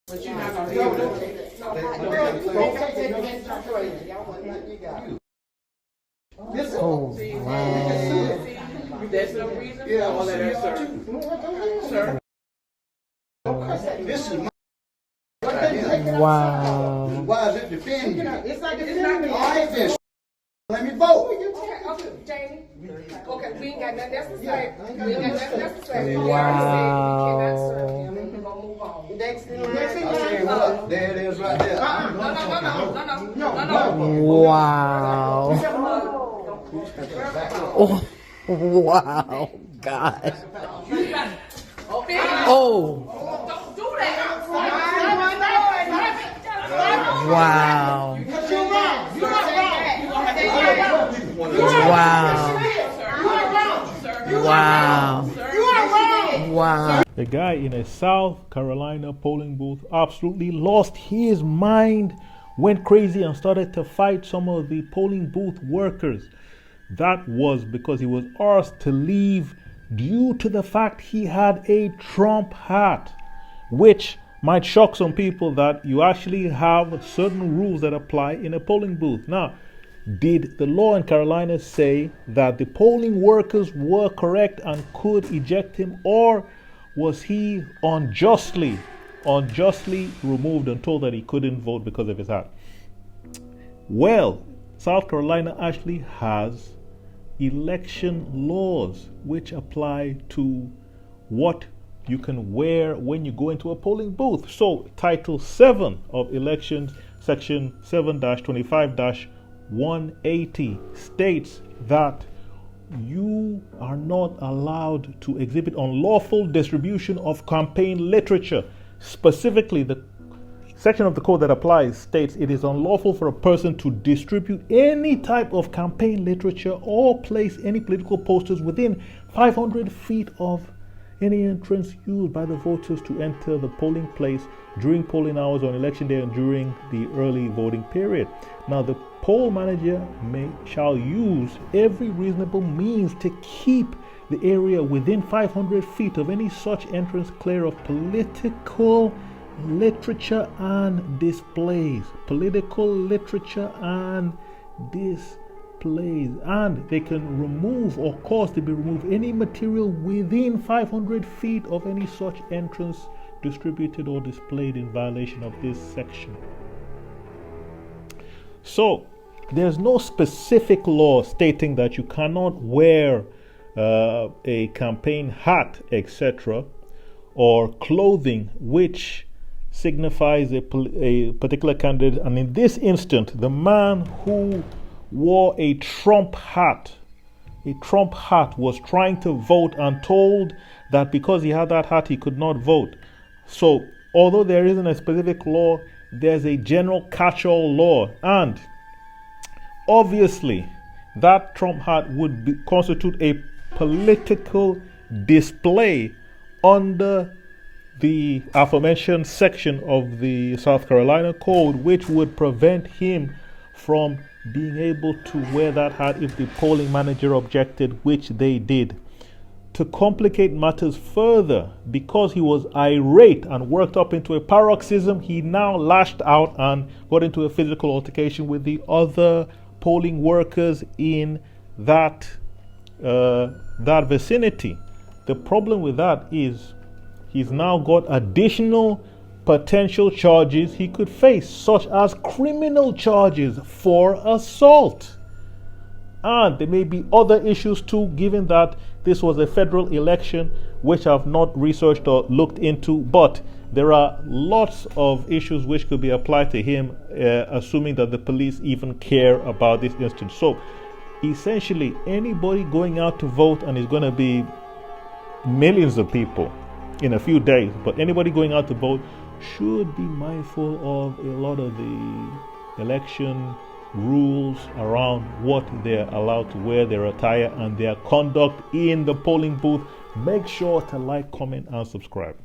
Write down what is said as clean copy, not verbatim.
But you're not gonna deal with it. Oh, wow. There's no reason for all of that, sir. This is my. Wow. Why is it defending you? It's like defending. All right, then. Let me vote. Okay, Jamie. Okay, we ain't got nothing else to say. We ain't got nothing else to say. Wow. We cannot serve him, and we're gonna move on. Next in line. I say what? There it is right there. No. Wow. Oh, wow. God. Oh. Don't do that. Wow. Wow. Wow. Wow. The guy in a South Carolina polling booth absolutely lost his mind, went crazy, and started to fight some of the polling booth workers. That was because he was asked to leave due to the fact he had a Trump hat, which might shock some people that you actually have certain rules that apply in a polling booth. Now, did the law in Carolina say that the polling workers were correct and could eject him, or was he unjustly removed and told that he couldn't vote because of his hat? Well, South Carolina actually has election laws which apply to what you can wear when you go into a polling booth. So, Title 7 of Elections, Section 7-25-180 states that you are not allowed to exhibit unlawful distribution of campaign literature. Specifically, the section of the code that applies states it is unlawful for a person to distribute any type of campaign literature or place any political posters within 500 feet of any entrance used by the voters to enter the polling place during polling hours on election day and during the early voting period. Now, the poll manager shall use every reasonable means to keep the area within 500 feet of any such entrance clear of political literature and displays. Political literature and displays. And they can remove or cause to be removed any material within 500 feet of any such entrance distributed or displayed in violation of this section. So, there's no specific law stating that you cannot wear a campaign hat, etc., or clothing which signifies a particular candidate. And in this instant, the man who wore a Trump hat was trying to vote and told that because he had that hat, he could not vote. So, although there isn't a specific law, there's a general catch-all law, and obviously that Trump hat would constitute a political display under the aforementioned section of the South Carolina Code, which would prevent him from being able to wear that hat if the polling manager objected, which they did. To complicate matters further, because he was irate and worked up into a paroxysm, he now lashed out and got into a physical altercation with the other polling workers in that vicinity. The problem with that is he's now got additional potential charges he could face, such as criminal charges for assault. And there may be other issues too, given that this was a federal election, which I've not researched or looked into, but there are lots of issues which could be applied to him, assuming that the police even care about this instance. So essentially, anybody going out to vote, and it's going to be millions of people in a few days, but anybody going out to vote should be mindful of a lot of the election rules around what they're allowed to wear, their attire, and their conduct in the polling booth. Make sure to like, comment, and subscribe.